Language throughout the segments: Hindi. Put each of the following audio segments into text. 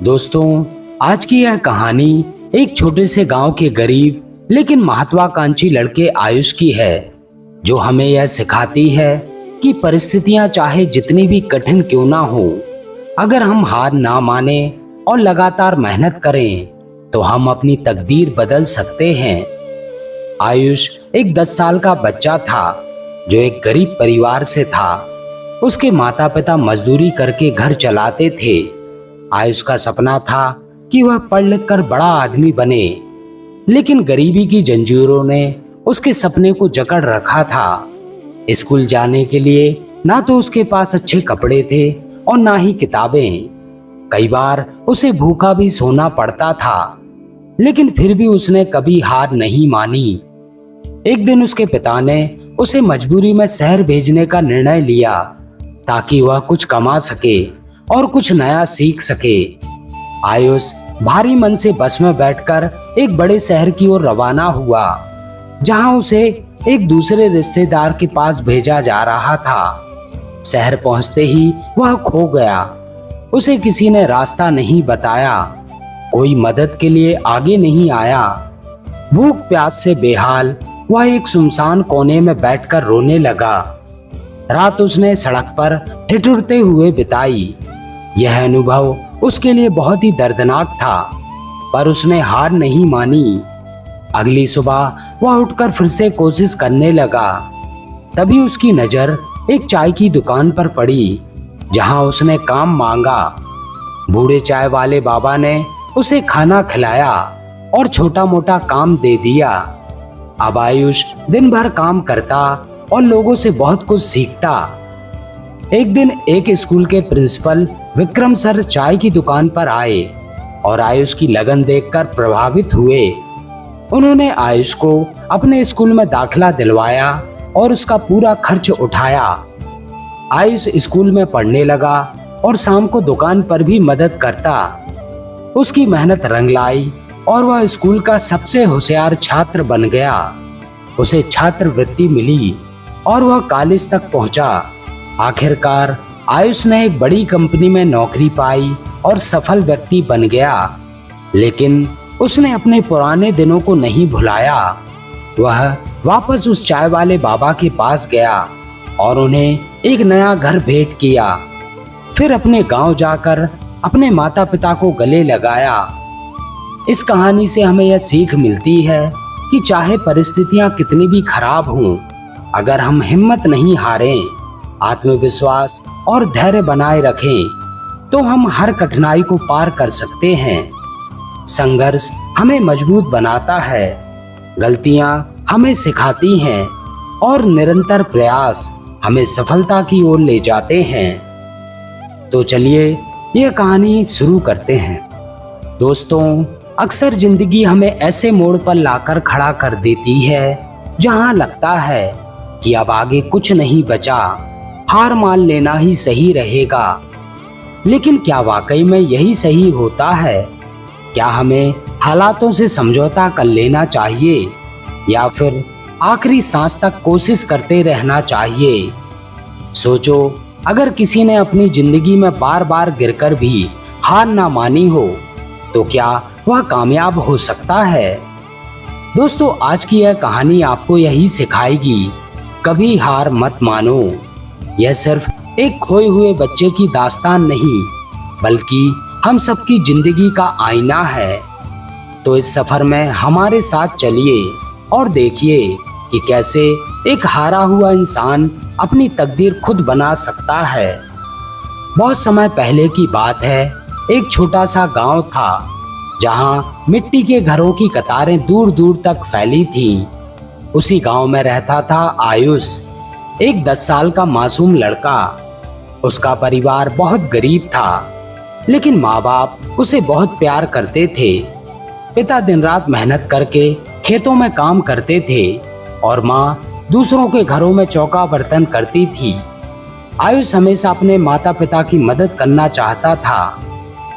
दोस्तों, आज की यह कहानी एक छोटे से गांव के गरीब लेकिन महत्वाकांक्षी लड़के आयुष की है, जो हमें यह सिखाती है कि परिस्थितियां चाहे जितनी भी कठिन क्यों ना हो, अगर हम हार ना माने और लगातार मेहनत करें तो हम अपनी तकदीर बदल सकते हैं। आयुष एक 10 साल का बच्चा था जो एक गरीब परिवार से था। उसके माता पिता मजदूरी करके घर चलाते थे। आयुष का सपना था कि वह पढ़ लिख कर बड़ा आदमी बने, लेकिन गरीबी की जंजीरों ने उसके सपने को जकड़ रखा था। स्कूल जाने के लिए ना तो उसके पास अच्छे कपड़े थे और ना ही किताबें। कई बार उसे भूखा भी सोना पड़ता था, लेकिन फिर भी उसने कभी हार नहीं मानी। एक दिन उसके पिता ने उसे मजबूरी में शहर भेजने का निर्णय लिया ताकि वह कुछ कमा सके और कुछ नया सीख सके। आयुष भारी मन से बस में बैठकर एक बड़े शहर की ओर रवाना हुआ, जहां उसे एक दूसरे रिश्तेदार के पास भेजा जा रहा था। शहर पहुंचते ही वह खो गया। उसे किसी ने रास्ता नहीं बताया, कोई मदद के लिए आगे नहीं आया। भूख प्यास से बेहाल वह एक सुनसान कोने में बैठकर रोने लगा। रात उसने सड़क पर ठिठुरते हुए बिताई। यह अनुभव उसके लिए बहुत ही दर्दनाक था, पर उसने हार नहीं मानी। अगली सुबह वह उठकर फिर से कोशिश करने लगा। तभी उसकी नजर एक चाय की दुकान पर पड़ी, जहां उसने काम मांगा। बूढ़े चाय वाले बाबा ने उसे खाना खिलाया और छोटा मोटा काम दे दिया। अब आयुष दिन भर काम करता और लोगों से बहुत कुछ सीखता। एक दिन एक स्कूल के प्रिंसिपल विक्रम सर चाय की दुकान पर आए और आयुष की लगन देखकर प्रभावित हुए। उन्होंने आयुष को अपने स्कूल में दाखिला दिलवाया और उसका पूरा खर्च उठाया। आयुष स्कूल में पढ़ने लगा और शाम को दुकान पर भी मदद करता। उसकी मेहनत रंग लाई और वह स्कूल का सबसे होशियार छात्र बन गया। उसे छात्रवृत्ति मिली और वह कॉलेज तक पहुंचा। आखिरकार आयुष ने एक बड़ी कंपनी में नौकरी पाई और सफल व्यक्ति बन गया, लेकिन उसने अपने पुराने दिनों को नहीं भुलाया। वह वापस उस चाय वाले बाबा के पास गया और उन्हें एक नया घर भेंट किया। फिर अपने गांव जाकर अपने माता पिता को गले लगाया। इस कहानी से हमें यह सीख मिलती है कि चाहे परिस्थितियां कितनी भी खराब हों, अगर हम हिम्मत नहीं हारें, आत्मविश्वास और धैर्य बनाए रखें, तो हम हर कठिनाई को पार कर सकते हैं। संघर्ष हमें मजबूत बनाता है, गलतियां हमें सिखाती हैं और निरंतर प्रयास हमें सफलता की ओर ले जाते हैं। तो चलिए यह कहानी शुरू करते हैं। दोस्तों, अक्सर जिंदगी हमें ऐसे मोड़ पर लाकर खड़ा कर देती है जहां लगता है कि अब आगे कुछ नहीं बचा, हार मान लेना ही सही रहेगा। लेकिन क्या वाकई में यही सही होता है? क्या हमें हालातों से समझौता कर लेना चाहिए या फिर आखिरी सांस तक कोशिश करते रहना चाहिए? सोचो, अगर किसी ने अपनी जिंदगी में बार बार गिरकर भी हार ना मानी हो, तो क्या वह कामयाब हो सकता है? दोस्तों, आज की यह कहानी आपको यही सिखाएगी, कभी हार मत मानो। यह सिर्फ एक खोए हुए बच्चे की दास्तान नहीं, बल्कि हम सबकी जिंदगी का आईना है। तो इस सफर में हमारे साथ चलिए और देखिए कि कैसे एक हारा हुआ इंसान अपनी तकदीर खुद बना सकता है। बहुत समय पहले की बात है, एक छोटा सा गांव था जहां मिट्टी के घरों की कतारें दूर दूर तक फैली थीं। उसी गांव में रहता था आयुष, एक 10 साल का मासूम लड़का। उसका परिवार बहुत गरीब था, लेकिन माँ बाप उसे बहुत प्यार करते थे। पिता दिन रात मेहनत करके खेतों में काम करते थे और माँ दूसरों के घरों में चौका बर्तन करती थी। आयुष हमेशा अपने माता पिता की मदद करना चाहता था,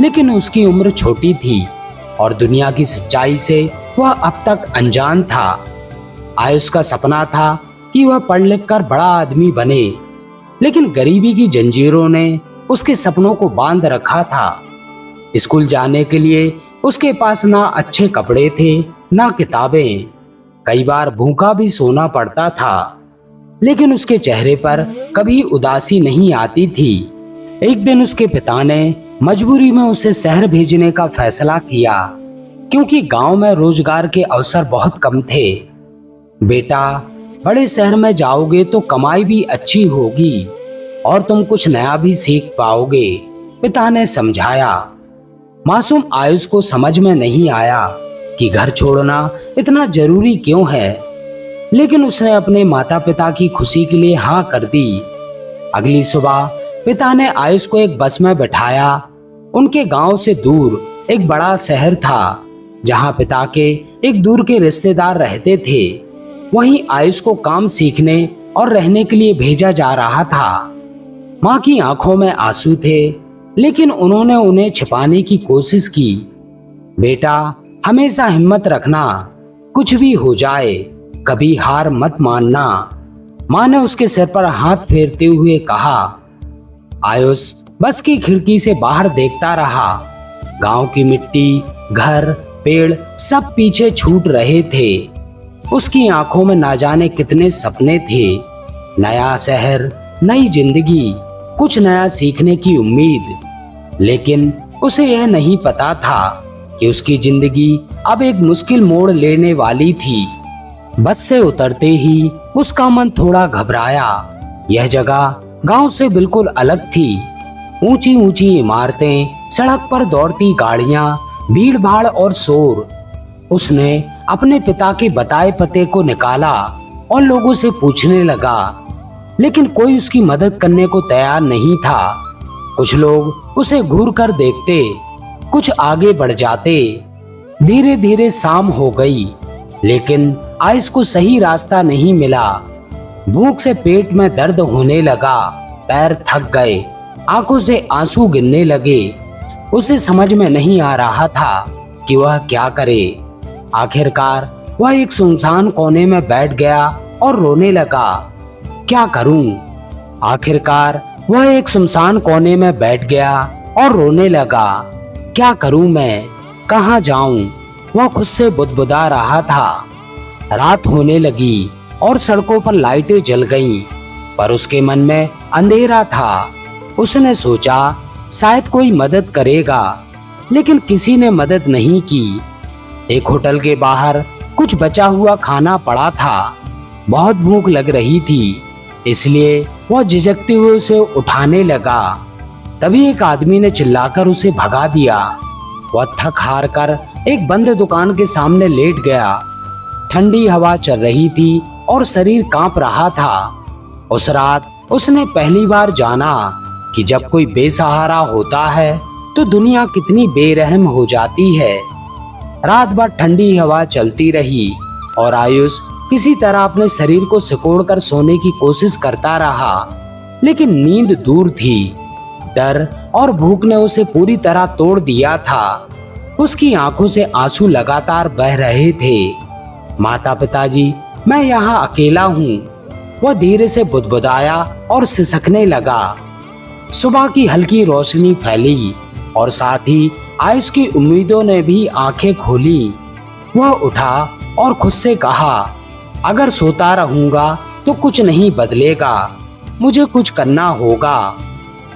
लेकिन उसकी उम्र छोटी थी और दुनिया की सच्चाई से वह अब तक अनजान था। आयुष का सपना था कि वह पढ़ लिख कर बड़ा आदमी बने, लेकिन गरीबी की जंजीरों ने उसके सपनों को बांध रखा था। स्कूल जाने के लिए उसके पास ना अच्छे कपड़े थे, ना किताबें। कई बार भूखा भी सोना पड़ता था, लेकिन उसके चेहरे पर कभी उदासी नहीं आती थी। एक दिन उसके पिता ने मजबूरी में उसे शहर भेजने का फैसला किया, क्योंकि गांव में रोजगार के अवसर बहुत कम थे। बेटा, बड़े शहर में जाओगे तो कमाई भी अच्छी होगी और तुम कुछ नया भी सीख पाओगे, पिता ने समझाया। मासूम आयुष को समझ में नहीं आया कि घर छोड़ना इतना जरूरी क्यों है, लेकिन उसने अपने माता पिता की खुशी के लिए हाँ कर दी। अगली सुबह पिता ने आयुष को एक बस में बैठाया। उनके गांव से दूर एक बड़ा शहर था, जहां पिता के एक दूर के रिश्तेदार रहते थे। वहीं आयुष को काम सीखने और रहने के लिए भेजा जा रहा था। माँ की आंखों में आंसू थे, लेकिन उन्होंने उन्हें छिपाने की कोशिश की। बेटा, हमेशा हिम्मत रखना, कुछ भी हो जाए, कभी हार मत मानना, माँ ने उसके सिर पर हाथ फेरते हुए कहा। आयुष बस की खिड़की से बाहर देखता रहा। गांव की मिट्टी, घर, पेड़ सब पीछे छूट रहे थे। उसकी आंखों में ना जाने कितने सपने थे। नया शहर, नई जिंदगी, कुछ नया सीखने की उम्मीद। लेकिन उसे यह नहीं पता था कि उसकी जिंदगी अब एक मुश्किल मोड़ लेने वाली थी। बस से उतरते ही उसका मन थोड़ा घबराया। यह जगह गांव से बिल्कुल अलग थी। ऊंची ऊंची इमारतें, सड़क पर दौड़ती गाड़ियां, भीड़ भाड़ और शोर। उसने अपने पिता के बताए पते को निकाला और लोगों से पूछने लगा, लेकिन कोई उसकी मदद करने को तैयार नहीं था। कुछ लोग उसे घूर कर देखते, कुछ आगे बढ़ जाते। धीरे धीरे शाम हो गई, लेकिन आयुष को सही रास्ता नहीं मिला। भूख से पेट में दर्द होने लगा, पैर थक गए, आंखों से आंसू गिरने लगे। उसे समझ में नहीं आ रहा था कि वह क्या करे। आखिरकार वह एक सुनसान कोने में बैठ गया और रोने लगा। क्या करूं? आखिरकार वह एक सुनसान कोने में बैठ गया और रोने लगा। क्या करूं मैं? कहां जाऊं? वह खुद से बुदबुदा रहा था। रात होने लगी और सड़कों पर लाइटें जल गईं, पर उसके मन में अंधेरा था। उसने सोचा शायद कोई मदद करेगा, लेकिन किसी ने मदद नहीं की। एक होटल के बाहर कुछ बचा हुआ खाना पड़ा था। बहुत भूख लग रही थी, इसलिए वह झिझकते हुए उसे उठाने लगा। तभी एक आदमी ने चिल्लाकर उसे भगा दिया। वह थक हार कर एक बंद दुकान के सामने लेट गया। ठंडी हवा चल रही थी और शरीर कांप रहा था। उस रात उसने पहली बार जाना कि जब कोई बेसहारा होता है तो दुनिया कितनी बेरहम हो जाती है। रात भर ठंडी हवा चलती रही और आयुष किसी तरह अपने शरीर को सिकोड़कर सोने की कोशिश करता रहा, लेकिन नींद दूर थी। डर और भूख ने उसे पूरी तरह तोड़ दिया था। उसकी आंखों से आंसू लगातार बह रहे थे। माता पिताजी, मैं यहाँ अकेला हूँ, वह धीरे से बुदबुदाया और सिसकने लगा। सुबह की हल्की रोशनी फैली और साथ ही आयुष की उम्मीदों ने भी आंखें खोली। वह उठा और खुद से कहा, अगर सोता रहूंगा तो कुछ नहीं बदलेगा, मुझे कुछ करना होगा।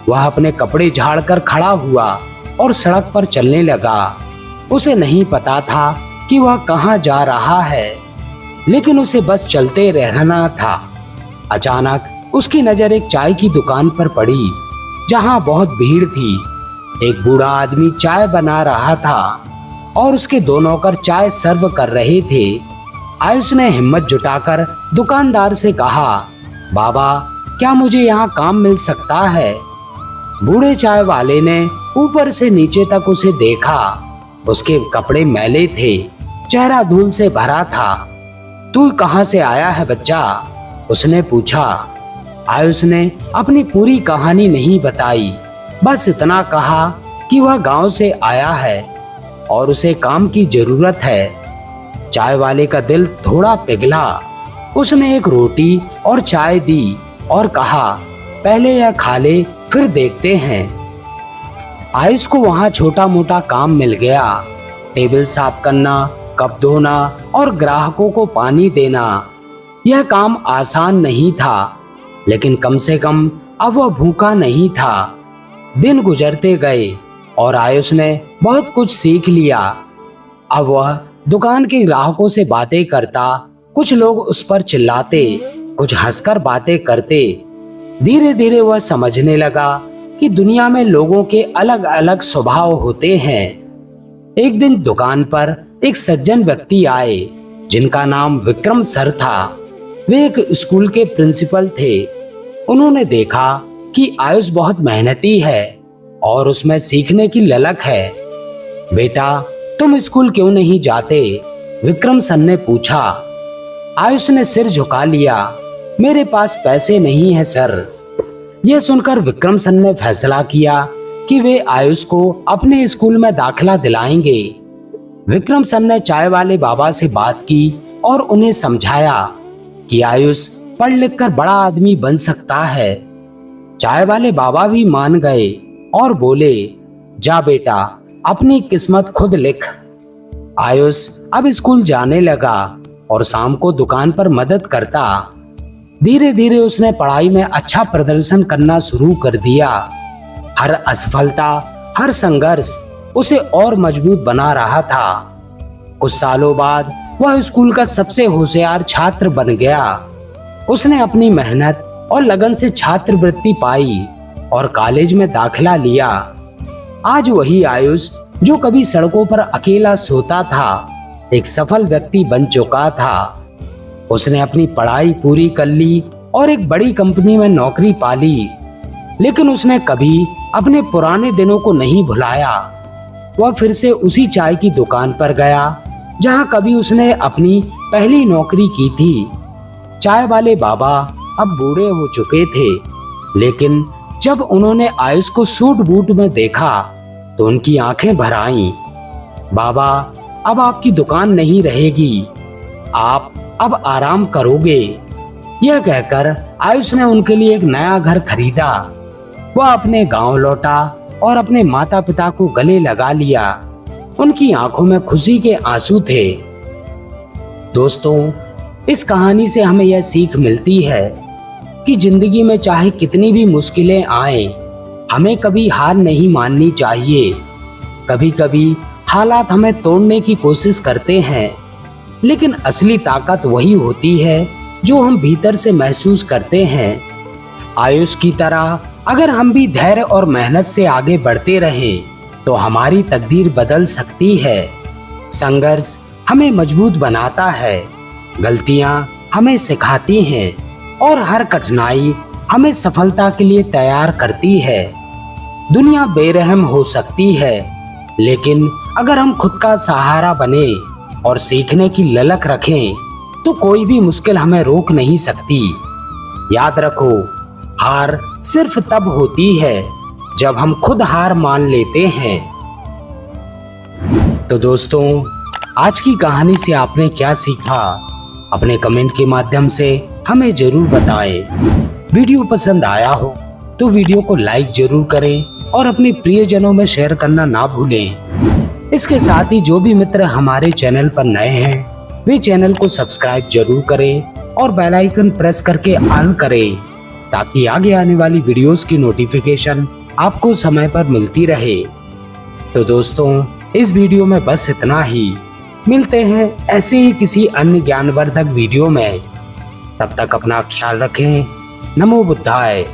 वह अपने कपड़े झाड़कर खड़ा हुआ और सड़क पर चलने लगा। उसे नहीं पता था कि वह कहाँ जा रहा है, लेकिन उसे बस चलते रहना था। अचानक उसकी नजर एक चाय की दुकान पर पड़ी, जहाँ बहुत भीड़ थी। एक बूढ़ा आदमी चाय बना रहा था और उसके दो नौकर चाय सर्व कर रहे थे। आयुष ने हिम्मत जुटाकर दुकानदार से कहा, बाबा, क्या मुझे यहाँ काम मिल सकता है? बूढ़े चाय वाले ने ऊपर से नीचे तक उसे देखा। उसके कपड़े मैले थे, चेहरा धूल से भरा था। तू कहाँ से आया है बच्चा? उसने पूछा। आयुष ने अपनी पूरी कहानी नहीं बताई, बस इतना कहा कि वह गांव से आया है और उसे काम की जरूरत है। चाय वाले का दिल थोड़ा पिघला। उसने एक रोटी और चाय दी और कहा, पहले यह खा ले, फिर देखते हैं। आयुष को वहाँ छोटा मोटा काम मिल गया, टेबल साफ करना, कप धोना और ग्राहकों को पानी देना। यह काम आसान नहीं था, लेकिन कम से कम अब वह भूखा नहीं था। दिन गुजरते गए और आयुष ने बहुत कुछ सीख लिया। अब वह दुकान के ग्राहकों से बातें करता, कुछ लोग उस पर चिल्लाते, कुछ हंसकर बातें करते। धीरे धीरे वह समझने लगा कि दुनिया में लोगों के अलग अलग स्वभाव होते हैं। एक दिन दुकान पर एक सज्जन व्यक्ति आए जिनका नाम विक्रम सर था। वे एक स्कूल के प्रिंसिपल थे। उन्होंने देखा कि आयुष बहुत मेहनती है और उसमें सीखने की ललक है। बेटा, तुम स्कूल क्यों नहीं जाते? विक्रम सर ने पूछा। आयुष ने सिर झुका लिया। मेरे पास पैसे नहीं है सर। यह सुनकर विक्रम सर ने फैसला किया कि वे आयुष को अपने स्कूल में दाखिला दिलाएंगे। विक्रम सर ने चाय वाले बाबा से बात की और उन्हें समझाया कि आयुष पढ़ लिख कर बड़ा आदमी बन सकता है। चाय वाले बाबा भी मान गए और बोले, जा बेटा, अपनी किस्मत खुद लिख। आयुष अब स्कूल जाने लगा और शाम को दुकान पर मदद करता। धीरे धीरे उसने पढ़ाई में अच्छा प्रदर्शन करना शुरू कर दिया। हर असफलता, हर संघर्ष उसे और मजबूत बना रहा था। कुछ सालों बाद वह स्कूल का सबसे होशियार छात्र बन गया। उसने अपनी मेहनत और लगन से छात्रवृत्ति पाई और कॉलेज में दाखिला लिया। आज वही आयुष जो कभी सड़कों पर अकेला सोता था, एक सफल व्यक्ति बन चुका था। उसने अपनी पढ़ाई पूरी कर ली और एक बड़ी कंपनी में नौकरी पा ली, लेकिन उसने कभी अपने पुराने दिनों को नहीं भुलाया। वह फिर से उसी चाय की दुकान पर गया जहां कभी उसने अपनी पहली नौकरी की थी। चाय वाले बाबा अब बूढ़े हो चुके थे, लेकिन जब उन्होंने आयुष को सूट बूट में देखा तो उनकी आंखें भर आईं। बाबा, अब आपकी दुकान नहीं रहेगी, आप अब आराम करोगे। यह कहकर आयुष ने उनके लिए एक नया घर खरीदा। वह अपने गांव लौटा और अपने माता पिता को गले लगा लिया। उनकी आंखों में खुशी के आंसू थे। दोस्तों, इस कहानी से हमें यह सीख मिलती है कि जिंदगी में चाहे कितनी भी मुश्किलें आए, हमें कभी हार नहीं माननी चाहिए। कभी कभी हालात हमें तोड़ने की कोशिश करते हैं, लेकिन असली ताकत वही होती है जो हम भीतर से महसूस करते हैं। आयुष की तरह अगर हम भी धैर्य और मेहनत से आगे बढ़ते रहें तो हमारी तकदीर बदल सकती है। संघर्ष हमें मजबूत बनाता है, गलतियां हमें सिखाती हैं और हर कठिनाई हमें सफलता के लिए तैयार करती है। दुनिया बेरहम हो सकती है, लेकिन अगर हम खुद का सहारा बने और सीखने की ललक रखें तो कोई भी मुश्किल हमें रोक नहीं सकती। याद रखो, हार सिर्फ तब होती है जब हम खुद हार मान लेते हैं। तो दोस्तों, आज की कहानी से आपने क्या सीखा? अपने कमेंट के माध्यम से हमें जरूर बताएं। वीडियो पसंद आया हो तो वीडियो को लाइक जरूर करें और अपने प्रियजनों में शेयर करना ना भूलें। इसके साथ ही जो भी मित्र हमारे चैनल पर नए हैं वे चैनल को सब्सक्राइब जरूर करें और बेल आइकन प्रेस करके ऑन करें, ताकि आगे आने वाली वीडियोस की नोटिफिकेशन आपको समय पर मिलती रहे। तो दोस्तों, इस वीडियो में बस इतना ही। मिलते हैं ऐसे ही किसी अन्य ज्ञानवर्धक वीडियो में। तब तक अपना ख्याल रखें। नमो बुद्धाय।